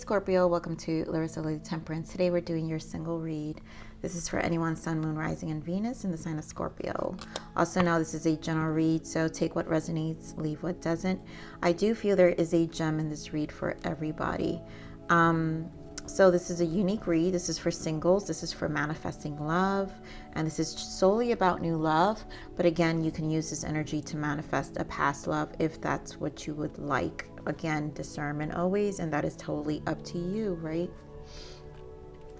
Scorpio, welcome to Larisa Lili Temperance. Today we're doing your single read. This is for anyone Sun, Moon, Rising, and Venus in the sign of Scorpio. Also know this is a general read, so take what resonates, leave what doesn't. I do feel there is a gem in this read for everybody. So this is a unique read. This is for singles. This is for manifesting love. And this is solely about new love. But again, you can use this energy to manifest a past love if that's what you would like. Again, discernment always, and that is totally up to you, right?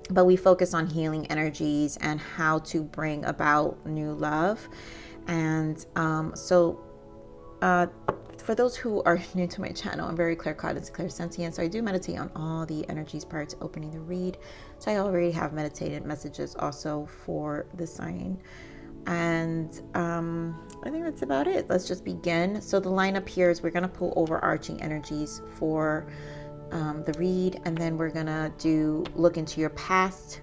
But we focus on healing energies and how to bring about new love. And for those who are new to my channel, I'm very claircognizant, clairsentient, so I do meditate on all the energies prior to opening the read. So I already have meditated messages also for the sign. And I think that's about it. Let's just begin. So the lineup here is we're going to pull overarching energies for the read, and then we're going to look into your past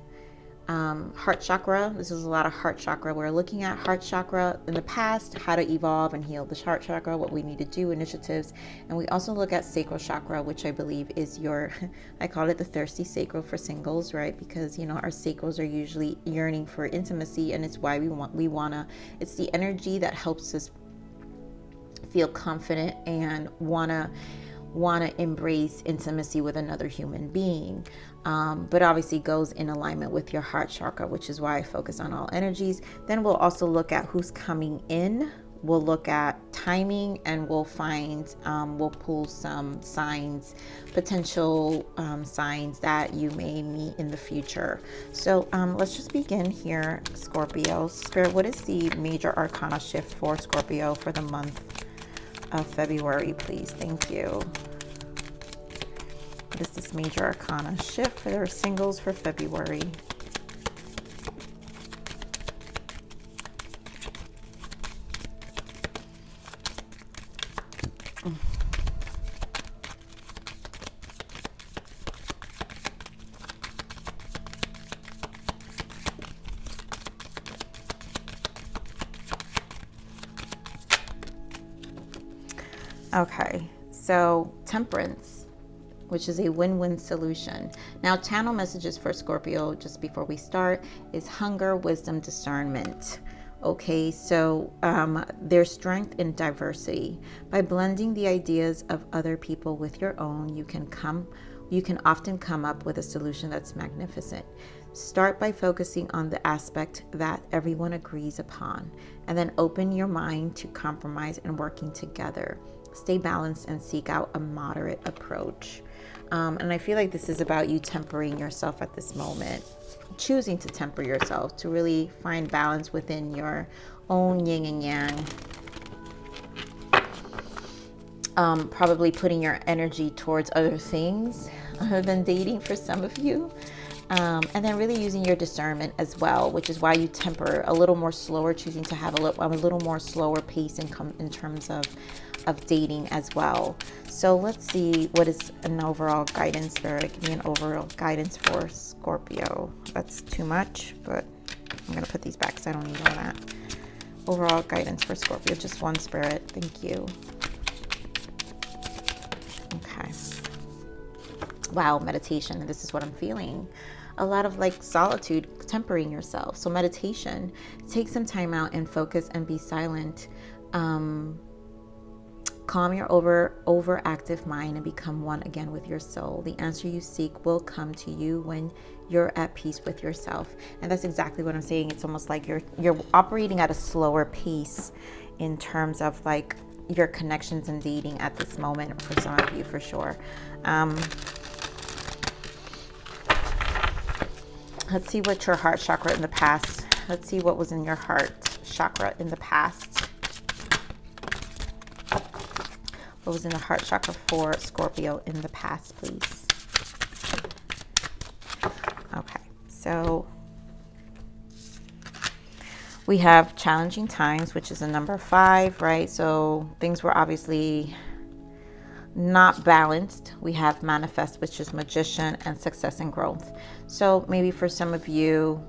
heart chakra. This is a lot of heart chakra. We're looking at heart chakra in the past, how to evolve and heal the heart chakra, what we need to do, initiatives. And we also look at sacral chakra, which I believe is your, I call it the thirsty sacral for singles, right? Because, you know, our sacrals are usually yearning for intimacy, and it's why it's the energy that helps us feel confident and want to embrace intimacy with another human being. But obviously goes in alignment with your heart chakra, which is why I focus on all energies. Then we'll also look at who's coming in. We'll look at timing, and we'll pull some signs, potential signs that you may meet in the future. So let's just begin here, Scorpio. Spirit, what is the major arcana shift for Scorpio for the month of February, please? Thank you. What is this major arcana shift for their singles for February? Okay, so Temperance, which is a win-win solution. Now, channel messages for Scorpio, just before we start, is hunger, wisdom, discernment. Okay, so there's strength in diversity. By blending the ideas of other people with your own, you can often come up with a solution that's magnificent. Start by focusing on the aspect that everyone agrees upon, and then open your mind to compromise and working together. Stay balanced and seek out a moderate approach. And I feel like this is about you tempering yourself at this moment, choosing to temper yourself to really find balance within your own yin and yang. Probably putting your energy towards other things other than dating for some of you. And then really using your discernment as well, which is why you temper a little more slower, choosing to have a little more slower pace in terms of dating as well. So let's see, what is an overall guidance there? Give me an overall guidance for Scorpio. That's too much, but I'm going to put these back because I don't need all that. Overall guidance for Scorpio, just one, Spirit. Thank you. Okay. Wow, meditation. This is what I'm feeling. A lot of like solitude, tempering yourself. So meditation, take some time out and focus and be silent. Calm your overactive mind and become one again with your soul. The answer you seek will come to you when you're at peace with yourself. And that's exactly what I'm saying. It's almost like you're operating at a slower pace in terms of like your connections and dating at this moment for some of you, for sure. Let's see what your heart chakra in the past. Let's see what was in your heart chakra in the past. What was in the heart chakra for Scorpio in the past, please? Okay, so we have challenging times, which is a number 5, right? So things were obviously not balanced. We have manifest, which is magician, and success and growth. So maybe for some of you,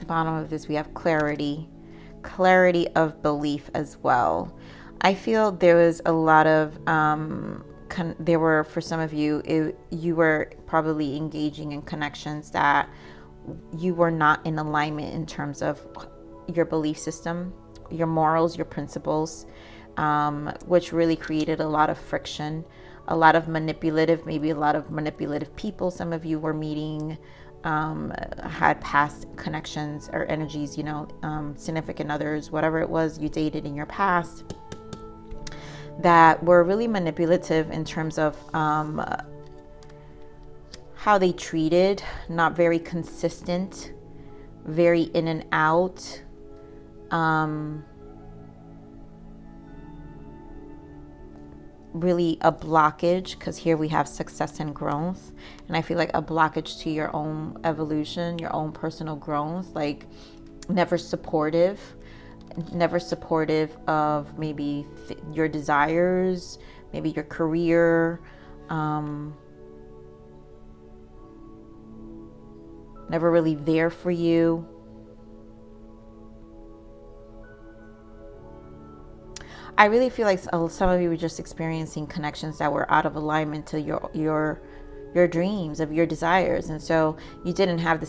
bottom of this, we have clarity of belief as well. I feel there was a lot of there were, for some of you, you were probably engaging in connections that you were not in alignment in terms of your belief system, your morals, your principles, which really created a lot of friction, a lot of manipulative, maybe a lot of manipulative people. Some of you were meeting, had past connections or energies, you know, significant others, whatever it was you dated in your past, that were really manipulative in terms of how they treated, not very consistent, very in and out. Really a blockage, because here we have success and growth, and I feel like a blockage to your own evolution, your own personal growth, like never supportive of maybe your desires, maybe your career, never really there for you. I really feel like some of you were just experiencing connections that were out of alignment to your dreams, of your desires. And so you didn't have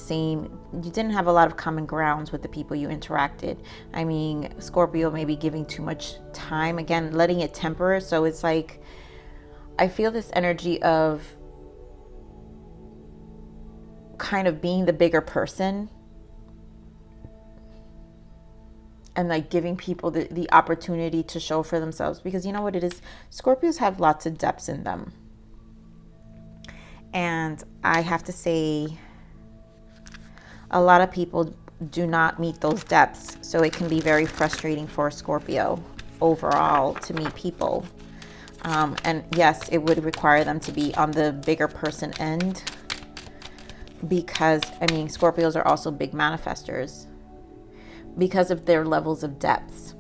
a lot of common grounds with the people you interacted. I mean, Scorpio may be giving too much time, again, letting it temper. So it's like, I feel this energy of kind of being the bigger person, and like giving people the opportunity to show for themselves. Because you know what it is? Scorpios have lots of depths in them. And I have to say, a lot of people do not meet those depths. So it can be very frustrating for Scorpio overall to meet people. And yes, it would require them to be on the bigger person end. Because, I mean, Scorpios are also big manifestors, because of their levels of depths.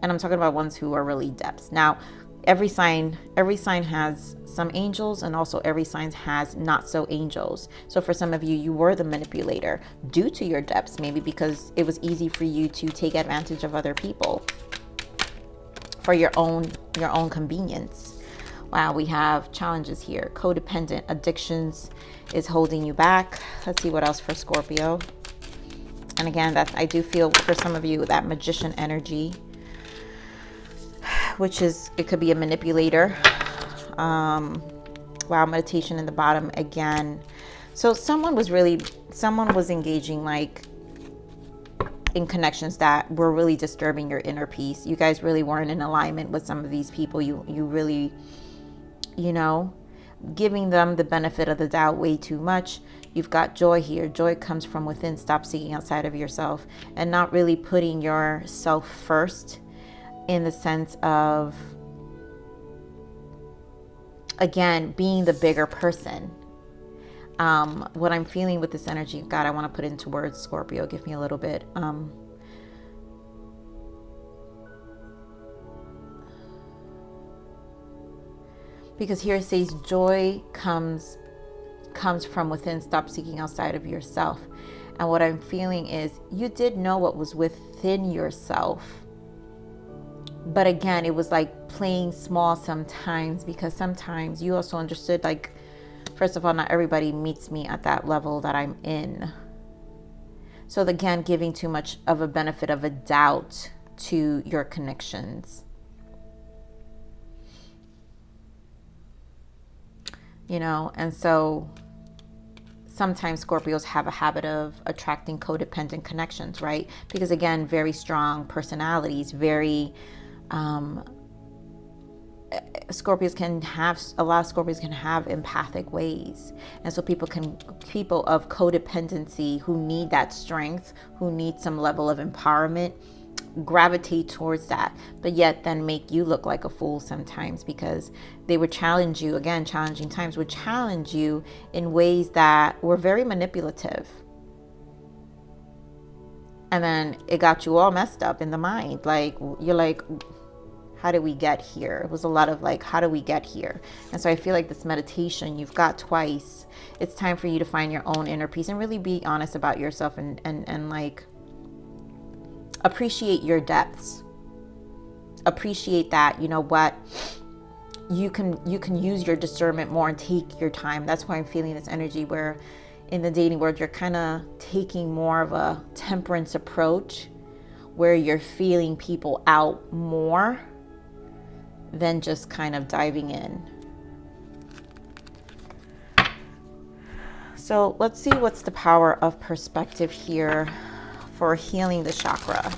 And I'm talking about ones who are really depths. Now, every sign has some angels, and also every sign has not so angels. So for some of you, you were the manipulator due to your depths, maybe because it was easy for you to take advantage of other people for your own convenience. Wow, we have challenges here. Codependent addictions is holding you back. Let's see what else for Scorpio. And again, that I do feel for some of you, that magician energy, which is, it could be a manipulator. Wow, meditation in the bottom again. So someone was engaging like in connections that were really disturbing your inner peace. You guys really weren't in alignment with some of these people. You really, you know, giving them the benefit of the doubt way too much. You've got joy here. Joy comes from within. Stop seeking outside of yourself, and not really putting yourself first, in the sense of, again, being the bigger person. What I'm feeling with this energy, God, I want to put into words, Scorpio, give me a little bit. Because here it says joy comes from within. Stop seeking outside of yourself. And what I'm feeling is you did know what was within yourself. But again, it was like playing small sometimes, because sometimes you also understood, like, first of all, not everybody meets me at that level that I'm in. So again, giving too much of a benefit of a doubt to your connections. You know, and so sometimes Scorpios have a habit of attracting codependent connections, right? Because again, very strong personalities, very Scorpios can have, a lot of Scorpios can have empathic ways. And so people of codependency who need that strength, who need some level of empowerment, gravitate towards that, but yet then make you look like a fool sometimes, because they would challenge you. Again, challenging times would challenge you in ways that were very manipulative. And then it got you all messed up in the mind. Like, you're like, how did we get here? It was a lot of like, how do we get here? And so I feel like this meditation you've got twice, it's time for you to find your own inner peace and really be honest about yourself, and like appreciate your depths. appreciate that, you know what, you can use your discernment more and take your time. That's why I'm feeling this energy where in the dating world, you're kind of taking more of a temperance approach where you're feeling people out more than just kind of diving in. So let's see what's the power of perspective here for healing the chakra.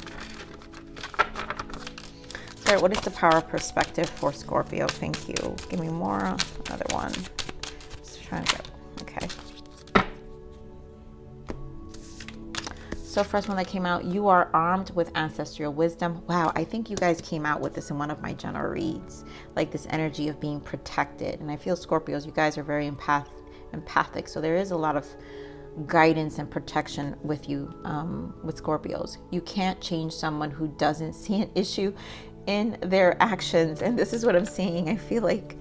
So what is the power of perspective for Scorpio? Thank you. Give me more. Another one. Just trying to get, okay. So first one that came out, you are armed with ancestral wisdom. Wow, I think you guys came out with this in one of my general reads, like this energy of being protected. And I feel Scorpios, you guys are very empathic. So there is a lot of guidance and protection with you, with Scorpios. You can't change someone who doesn't see an issue in their actions. And this is what I'm seeing. I feel like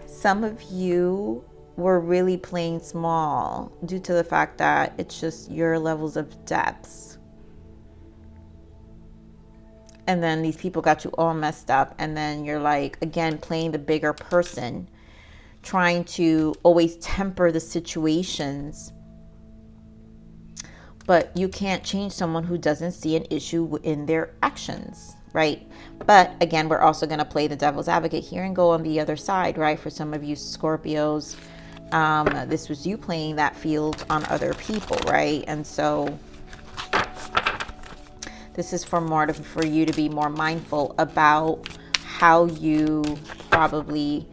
some of you were really playing small due to the fact that it's just your levels of depths. And then these people got you all messed up. And then you're like, again, playing the bigger person, trying to always temper the situations. But you can't change someone who doesn't see an issue in their actions, right? But again, we're also going to play the devil's advocate here and go on the other side, right? For some of you Scorpios, this was you playing that field on other people, right? And so this is for you to be more mindful about how you probably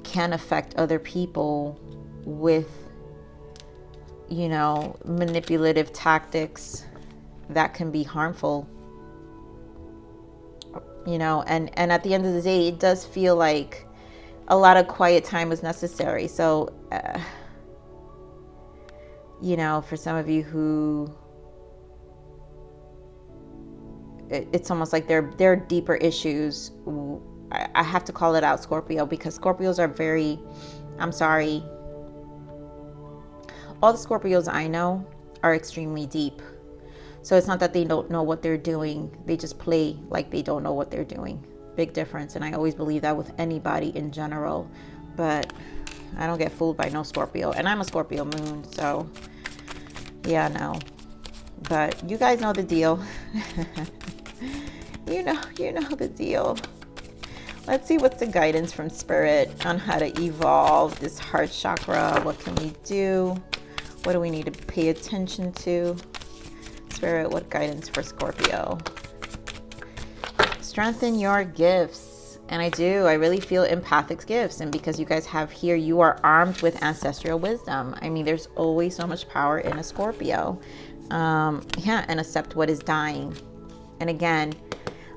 can affect other people with, you know, manipulative tactics that can be harmful, you know. And at the end of the day, it does feel like a lot of quiet time is necessary. So, you know, for some of you who, it's almost like they're deeper issues. I have to call it out, Scorpio, because Scorpios are very, I'm sorry, all the Scorpios I know are extremely deep. So it's not that they don't know what they're doing. They just play like they don't know what they're doing. Big difference. And I always believe that with anybody in general, but I don't get fooled by no Scorpio. And I'm a Scorpio moon, so yeah, no. But you guys know the deal. you know the deal. Let's see what's the guidance from Spirit on how to evolve this heart chakra. What can we do? What do we need to pay attention to? Spirit, what guidance for Scorpio? Strengthen your gifts. And I really feel empathic gifts. And because you guys have here, you are armed with ancestral wisdom. I mean, there's always so much power in a Scorpio. Yeah, and accept what is dying. And again,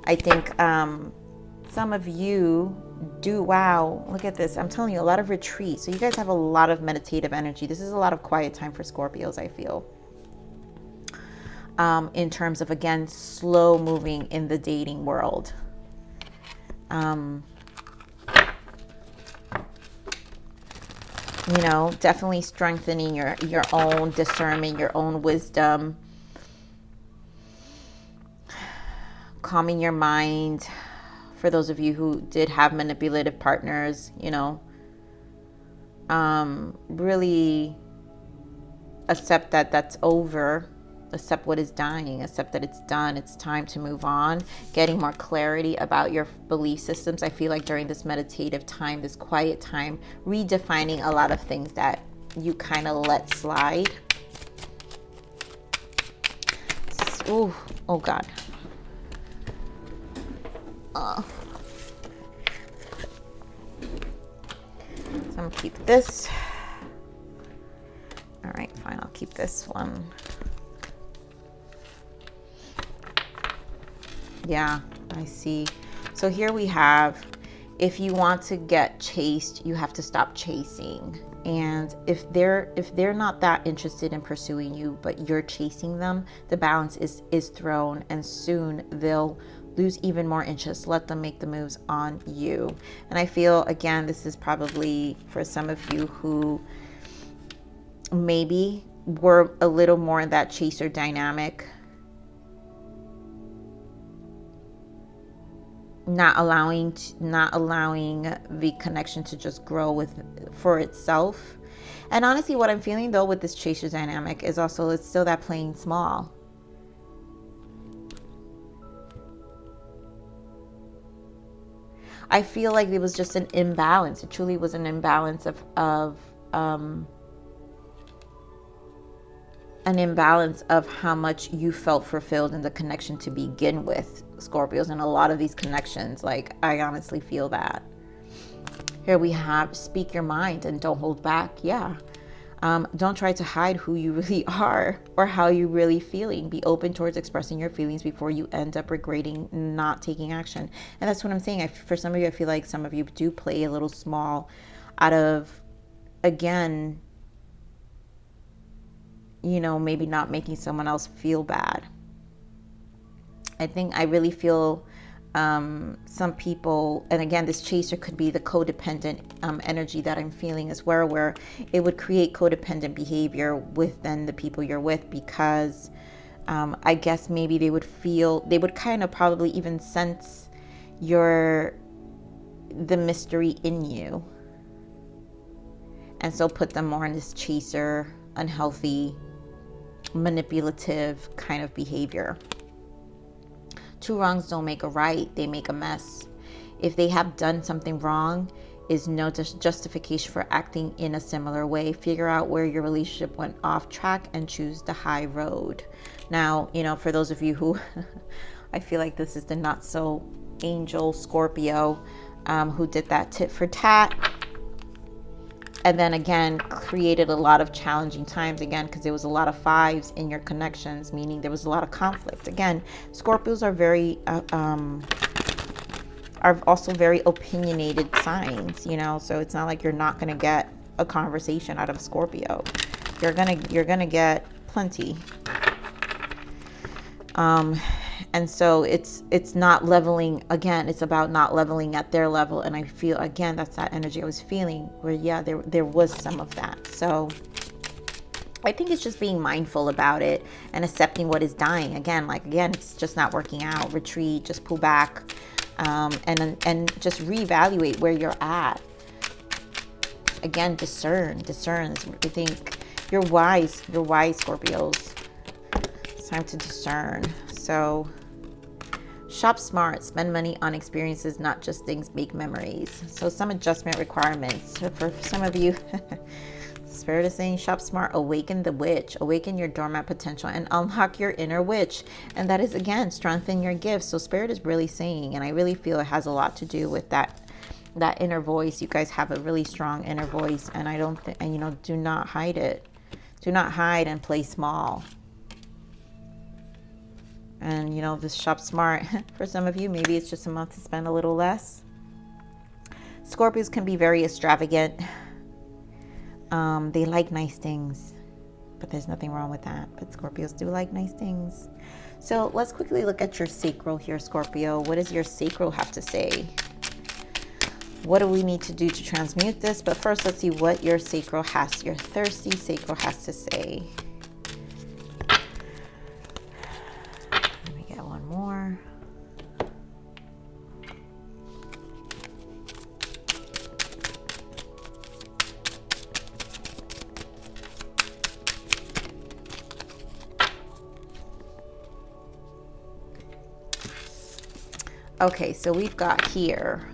I think some of you do, wow, look at this. I'm telling you, a lot of retreat. So you guys have a lot of meditative energy. This is a lot of quiet time for Scorpios, I feel. In terms of, again, slow moving in the dating world. You know, definitely strengthening your own discernment, your own wisdom, calming your mind. For those of you who did have manipulative partners, you know, really accept that that's over. Accept what is dying, accept that it's done. It's time to move on, getting more clarity about your belief systems. I feel like during this meditative time, this quiet time, redefining a lot of things that you kind of let slide. Ooh, oh God. So I'm gonna keep this. All right, fine, I'll keep this one. Yeah, I see. So here we have, if you want to get chased, you have to stop chasing. And if they're not that interested in pursuing you, but you're chasing them, the balance is thrown, and soon they'll lose even more interest. Let them make the moves on you. And I feel, again, this is probably for some of you who maybe were a little more in that chaser dynamic. not allowing the connection to just grow for itself. And honestly, what I'm feeling though with this chaser dynamic is also, it's still that playing small. I feel like it was just an imbalance. It truly was an imbalance of how much you felt fulfilled in the connection to begin with, Scorpios. And a lot of these connections, like, I honestly feel that. Here we have speak your mind and don't hold back. Yeah. Don't try to hide who you really are or how you're really feeling. Be open towards expressing your feelings before you end up regretting not taking action. And that's what I'm saying. For some of you, I feel like some of you do play a little small out of, again, you know, maybe not making someone else feel bad. I really feel some people, and again, this chaser could be the codependent energy that I'm feeling as well, where it would create codependent behavior within the people you're with, because I guess maybe they would kind of probably even sense the mystery in you, and so put them more in this chaser, unhealthy, manipulative kind of behavior. Two wrongs don't make a right, they make a mess. If they have done something wrong, is no justification for acting in a similar way. Figure out where your relationship went off track and choose the high road. Now, you know, for those of you who, I feel like this is the not so angel Scorpio, who did that tit for tat. And then again, created a lot of challenging times again, because there was a lot of fives in your connections, meaning there was a lot of conflict. Again, Scorpios are also very opinionated signs, you know, so it's not like you're not going to get a conversation out of Scorpio. You're gonna get plenty. And so it's not leveling. Again, it's about not leveling at their level. And I feel, again, that's that energy I was feeling where, yeah, there was some of that. So I think it's just being mindful about it and accepting what is dying. Again, it's just not working out. Retreat, just pull back, and just reevaluate where you're at. Again, discern. I think you're wise, Scorpios. It's time to discern. So shop smart, spend money on experiences, not just things, make memories. So some adjustment requirements. So for some of you, Spirit is saying shop smart, awaken the witch, awaken your dormant potential and unlock your inner witch. And that is, again, strengthen your gifts. So Spirit is really saying, and I really feel it has a lot to do with that inner voice. You guys have a really strong inner voice, and I don't think, and you know, do not hide it. Do not hide and play small. And, you know, this shop smart, for some of you, maybe it's just a month to spend a little less. Scorpios can be very extravagant. They like nice things, but there's nothing wrong with that. But Scorpios do like nice things. So let's quickly look at your sacral here, Scorpio. What does your sacral have to say? What do we need to do to transmute this? But first, let's see what your sacral has, your thirsty sacral has to say. More. Okay, so we've got here,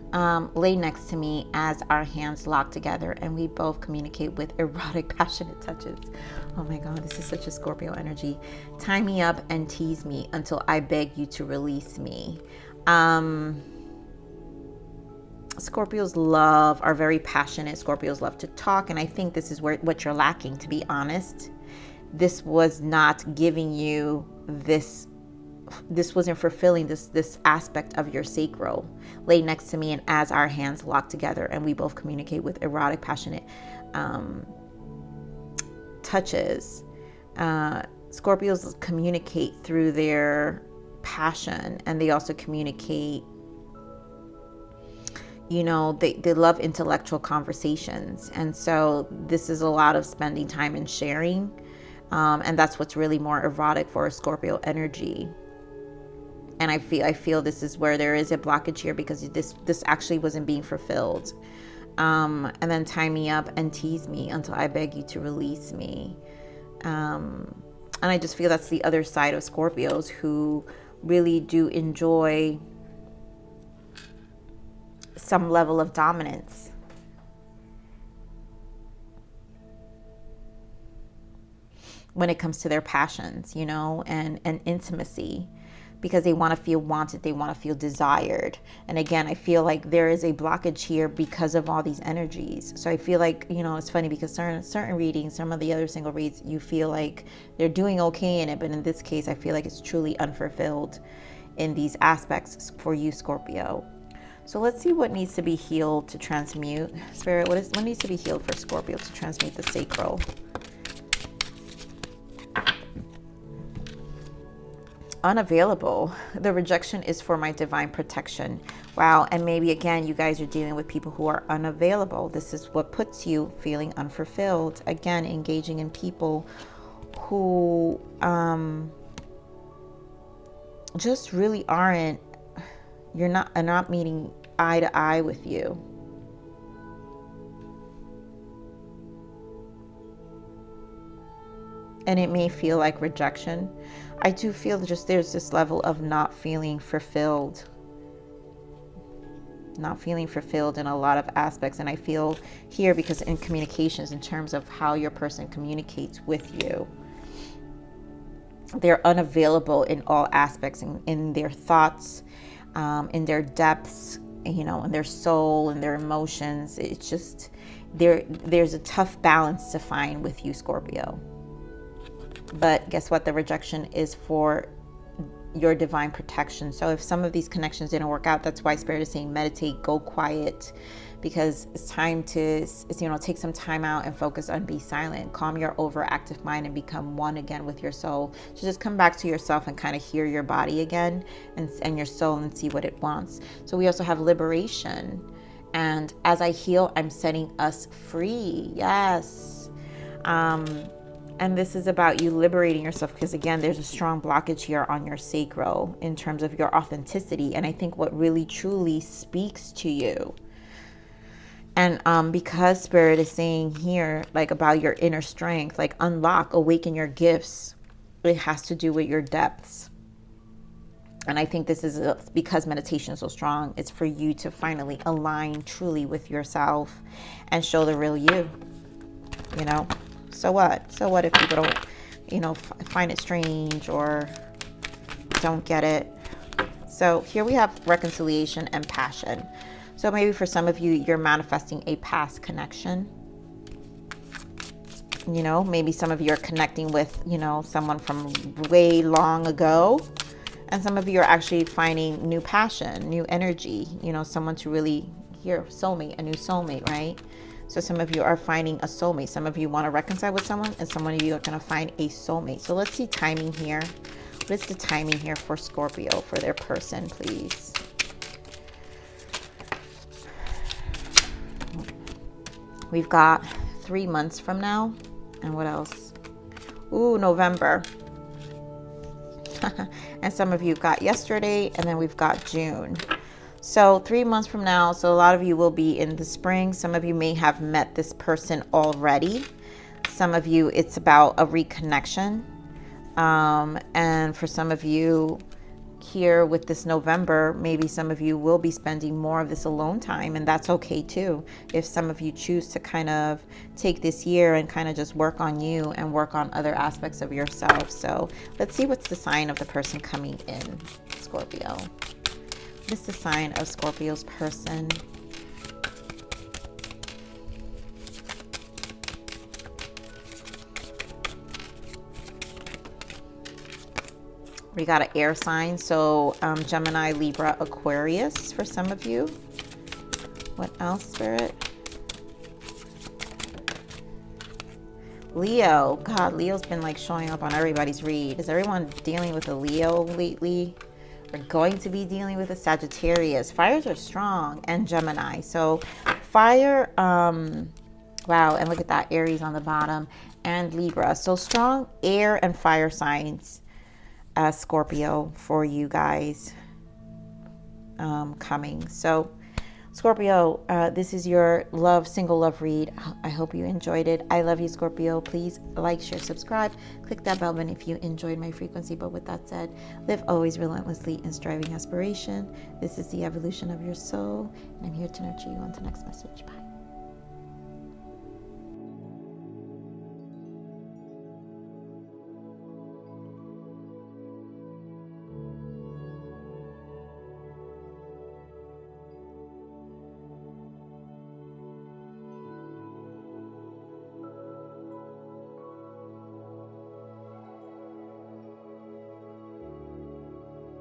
lay next to me as our hands lock together and we both communicate with erotic, passionate touches. Oh my God, this is such a Scorpio energy. Tie me up and tease me until I beg you to release me. Scorpios are very passionate. Scorpios love to talk. And I think this is what you're lacking, to be honest. This was not giving you this wasn't fulfilling this aspect of your sacral. Lay next to me and as our hands lock together and we both communicate with erotic, passionate touches. Scorpios communicate through their passion, and they also communicate, you know, they love intellectual conversations. And so this is a lot of spending time and sharing. And that's what's really more erotic for a Scorpio energy. And I feel this is where there is a blockage here, because this actually wasn't being fulfilled. And then tie me up and tease me until I beg you to release me. And I just feel that's the other side of Scorpios, who really do enjoy some level of dominance. When it comes to their passions, you know, and intimacy, because they want to feel wanted, they want to feel desired. And again, I feel like there is a blockage here because of all these energies. So I feel like, you know, it's funny because certain readings, some of the other single reads, you feel like they're doing okay in it, but in this case, I feel like it's truly unfulfilled in these aspects for you, Scorpio. So let's see what needs to be healed to transmute. Spirit, what needs to be healed for Scorpio to transmute the sacral? Unavailable. The rejection is for my divine protection. Wow. And maybe again, you guys are dealing with people who are unavailable. This is what puts you feeling unfulfilled. Again, engaging in people who just really are not meeting eye to eye with you. And it may feel like rejection. I do feel just there's this level of not feeling fulfilled. Not feeling fulfilled in a lot of aspects. And I feel here, because in communications, in terms of how your person communicates with you, they're unavailable in all aspects, in their thoughts, in their depths, you know, in their soul and their emotions. It's just, there's a tough balance to find with you, Scorpio. But guess what? The rejection is for your divine protection. So if some of these connections didn't work out, that's why Spirit is saying meditate, go quiet, because it's time to, you know, take some time out and focus on be silent, calm your overactive mind and become one again with your soul. So just come back to yourself and kind of hear your body again and your soul and see what it wants. So we also have liberation. And as I heal, I'm setting us free. Yes. And this is about you liberating yourself, because again, there's a strong blockage here on your sacral in terms of your authenticity. And I think what really truly speaks to you. And because Spirit is saying here, like about your inner strength, like unlock, awaken your gifts, it has to do with your depths. And I think this is because meditation is so strong. It's for you to finally align truly with yourself and show the real you, you know? So what? So what if people don't, you know, find it strange or don't get it? So here we have reconciliation and passion. So maybe for some of you, you're manifesting a past connection. You know, maybe some of you are connecting with, you know, someone from way long ago. And some of you are actually finding new passion, new energy, you know, someone to really hear, soulmate, a new soulmate, right? So some of you are finding a soulmate. Some of you want to reconcile with someone, and some of you are going to find a soulmate. So let's see timing here. What is the timing here for Scorpio, for their person, please? We've got 3 months from now. And what else? Ooh, November. And some of you got yesterday, and then we've got June. So 3 months from now, so a lot of you will be in the spring. Some of you may have met this person already. Some of you, it's about a reconnection. And for some of you here with this November, maybe some of you will be spending more of this alone time, and that's okay too. If some of you choose to kind of take this year and kind of just work on you and work on other aspects of yourself. So let's see what's the sign of the person coming in, Scorpio. What is the sign of Scorpio's person? We got an air sign, so Gemini, Libra, Aquarius for some of you. What else, Spirit? Leo. God, Leo's been like showing up on everybody's read. Is everyone dealing with a Leo lately? We're going to be dealing with a Sagittarius. Fires are strong, and Gemini. So fire, wow, and look at that, Aries on the bottom, and Libra. So strong air and fire signs. Scorpio for you guys coming. So Scorpio, this is your single love read. I hope you enjoyed it. I love you, Scorpio. Please like, share, subscribe. Click that bell button if you enjoyed my frequency. But with that said, live always relentlessly in striving aspiration. This is the evolution of your soul. And I'm here to nurture you on to the next message. Bye.